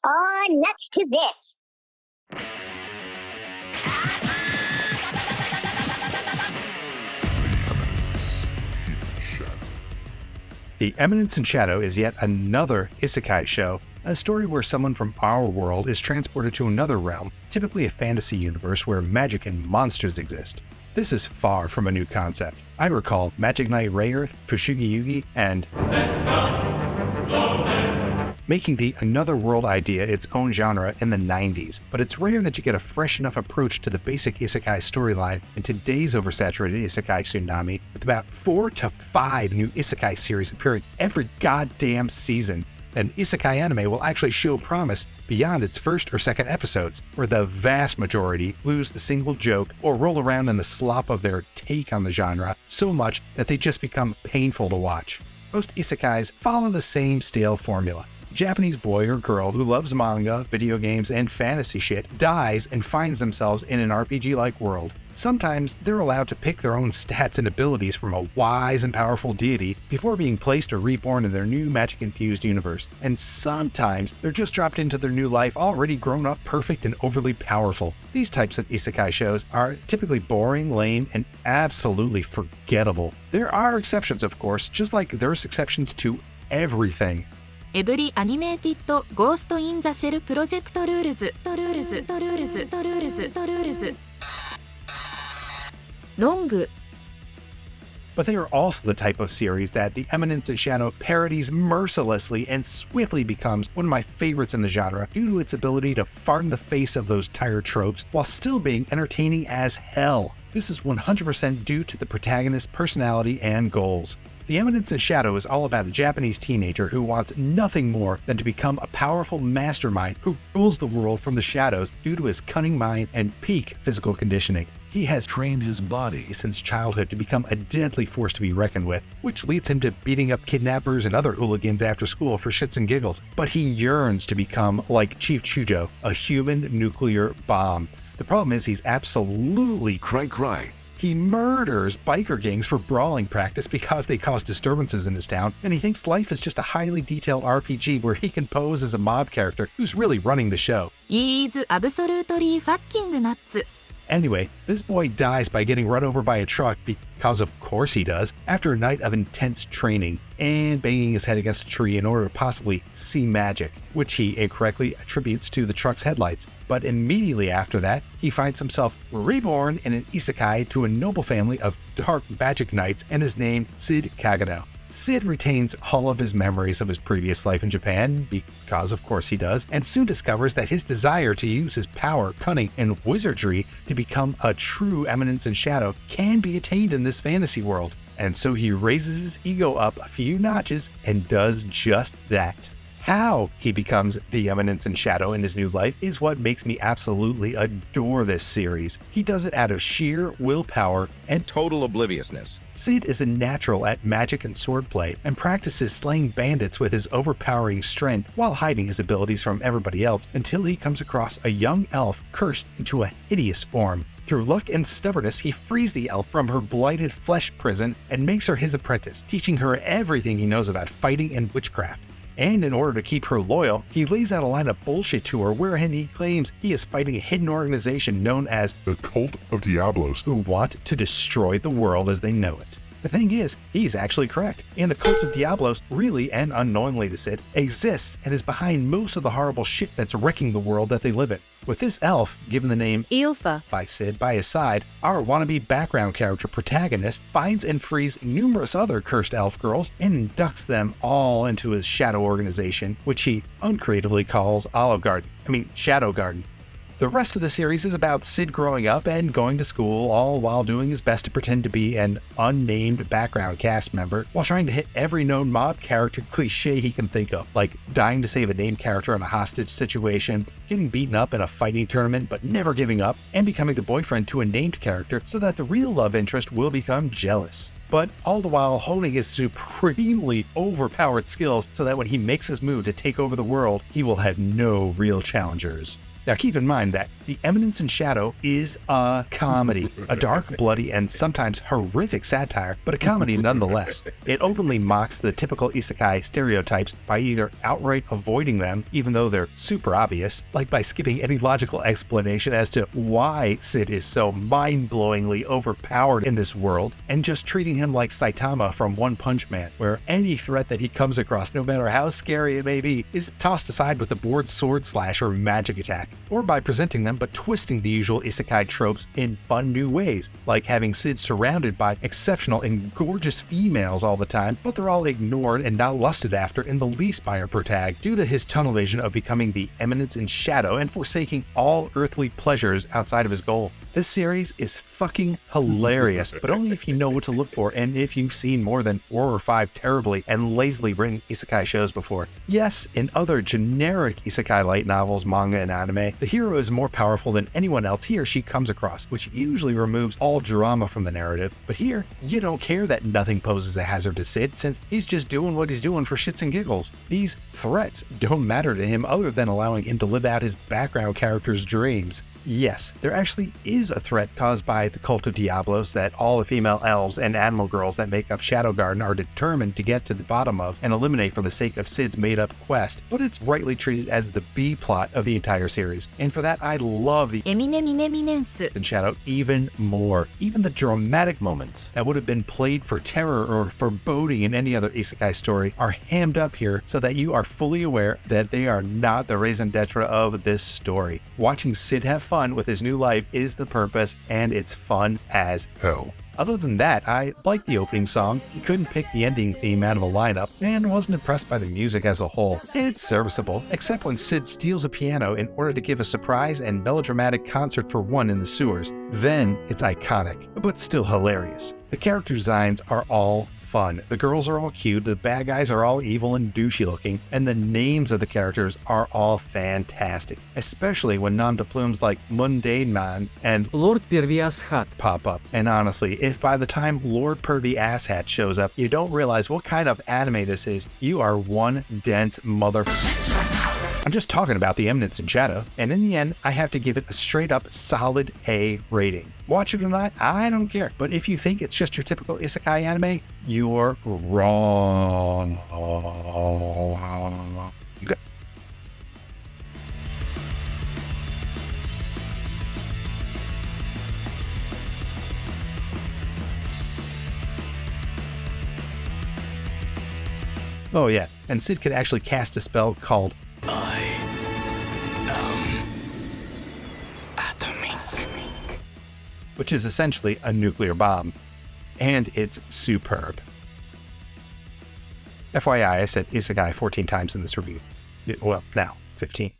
Nuts to this. The Eminence in Shadow is yet another isekai show, a story where someone from our world is transported to another realm, typically a fantasy universe where magic and monsters exist. This is far from a new concept. I recall Magic Knight Rayearth, Fushigi Yugi, and making the Another World idea its own genre in the 90s, but it's rare that you get a fresh enough approach to the basic isekai storyline in today's oversaturated isekai tsunami, with about 4 to 5 new isekai series appearing every goddamn season. An isekai anime will actually show promise beyond its first or second episodes, where the vast majority lose the single joke or roll around in the slop of their take on the genre so much that they just become painful to watch. Most isekais follow the same stale formula. Japanese boy or girl who loves manga, video games, and fantasy shit dies and finds themselves in an RPG-like world. Sometimes they're allowed to pick their own stats and abilities from a wise and powerful deity before being placed or reborn in their new magic-infused universe. And sometimes they're just dropped into their new life already grown up, perfect, and overly powerful. These types of isekai shows are typically boring, lame, and absolutely forgettable. There are exceptions, of course, just like there's exceptions to everything. Every animated Ghost in the Shell Project rules. Long. But they are also the type of series that the Eminence in Shadow parodies mercilessly and swiftly becomes one of my favorites in the genre due to its ability to fart in the face of those tired tropes while still being entertaining as hell. This is 100% due to the protagonist's personality and goals. The Eminence in Shadow is all about a Japanese teenager who wants nothing more than to become a powerful mastermind who rules the world from the shadows due to his cunning mind and peak physical conditioning. He has trained his body since childhood to become a deadly force to be reckoned with, which leads him to beating up kidnappers and other hooligans after school for shits and giggles. But he yearns to become like Chief Chujo, a human nuclear bomb. The problem is he's absolutely cry. He murders biker gangs for brawling practice because they cause disturbances in his town, and he thinks life is just a highly detailed RPG where he can pose as a mob character who's really running the show. He is absolutely fucking nuts. Anyway, this boy dies by getting run over by a truck because of course he does, after a night of intense training and banging his head against a tree in order to possibly see magic, which he incorrectly attributes to the truck's headlights. But immediately after that, he finds himself reborn in an isekai to a noble family of dark magic knights and is named Sid Kagano. Sid retains all of his memories of his previous life in Japan, because of course he does, and soon discovers that his desire to use his power, cunning, and wizardry to become a true Eminence in Shadow can be attained in this fantasy world. And so he raises his ego up a few notches and does just that. How he becomes the Eminence in Shadow in his new life is what makes me absolutely adore this series. He does it out of sheer willpower and total obliviousness. Sid is a natural at magic and swordplay and practices slaying bandits with his overpowering strength while hiding his abilities from everybody else until he comes across a young elf cursed into a hideous form. Through luck and stubbornness, he frees the elf from her blighted flesh prison and makes her his apprentice, teaching her everything he knows about fighting and witchcraft. And in order to keep her loyal, he lays out a line of bullshit to her wherein he claims he is fighting a hidden organization known as the Cult of Diablos, who want to destroy the world as they know it. The thing is, he's actually correct, and the Cults of Diablos, really and unknowingly to Sid, exists and is behind most of the horrible shit that's wrecking the world that they live in. With this elf, given the name Ilfa by Sid by his side, our wannabe background character protagonist finds and frees numerous other cursed elf girls and inducts them all into his shadow organization, which he uncreatively calls Shadow Garden. The rest of the series is about Sid growing up and going to school, all while doing his best to pretend to be an unnamed background cast member, while trying to hit every known mob character cliche he can think of, like dying to save a named character in a hostage situation, getting beaten up in a fighting tournament but never giving up, and becoming the boyfriend to a named character so that the real love interest will become jealous. But all the while honing his supremely overpowered skills so that when he makes his move to take over the world, he will have no real challengers. Now keep in mind that The Eminence in Shadow is a comedy, a dark, bloody, and sometimes horrific satire, but a comedy nonetheless. It openly mocks the typical isekai stereotypes by either outright avoiding them, even though they're super obvious, like by skipping any logical explanation as to why Sid is so mind-blowingly overpowered in this world, and just treating him like Saitama from One Punch Man, where any threat that he comes across, no matter how scary it may be, is tossed aside with a board sword slash or magic attack, or by presenting them but twisting the usual isekai tropes in fun new ways, like having Sid surrounded by exceptional and gorgeous females all the time, but they're all ignored and not lusted after in the least by our protag due to his tunnel vision of becoming the Eminence in Shadow and forsaking all earthly pleasures outside of his goal. This series is fucking hilarious, but only if you know what to look for and if you've seen more than 4 or 5 terribly and lazily written isekai shows before. Yes, in other generic isekai light novels, manga, and anime, the hero is more powerful than anyone else he or she comes across, which usually removes all drama from the narrative. But here, you don't care that nothing poses a hazard to Sid, since he's just doing what he's doing for shits and giggles. These threats don't matter to him other than allowing him to live out his background character's dreams. Yes, there actually is a threat caused by the cult of Diablos that all the female elves and animal girls that make up Shadow Garden are determined to get to the bottom of and eliminate for the sake of Sid's made-up quest, but it's rightly treated as the B plot of the entire series. And for that, I love the Eminence in Shadow even more. Even the dramatic moments that would have been played for terror or foreboding in any other isekai story are hammed up here so that you are fully aware that they are not the raison d'etre of this story. Watching Sid have fun with his new life is the purpose, and it's fun as hell. Other than that, I liked the opening song, couldn't pick the ending theme out of a lineup, and wasn't impressed by the music as a whole. It's serviceable, except when Sid steals a piano in order to give a surprise and melodramatic concert for one in the sewers. Then it's iconic, but still hilarious. The character designs are all fun. The girls are all cute, the bad guys are all evil and douchey looking, and the names of the characters are all fantastic, especially when nom de plumes like Mundane Man and Lord Pervy Asshat pop up. And honestly, if by the time Lord Pervy Asshat shows up, you don't realize what kind of anime this is, you are one dense mother... I'm just talking about The Eminence in Shadow, and in the end, I have to give it a straight up solid A rating. Watch it or not, I don't care. But if you think it's just your typical isekai anime, you're wrong. Oh yeah, and Sid could actually cast a spell called which is essentially a nuclear bomb, and it's superb. FYI, I said isekai 14 times in this review. Well, now, 15.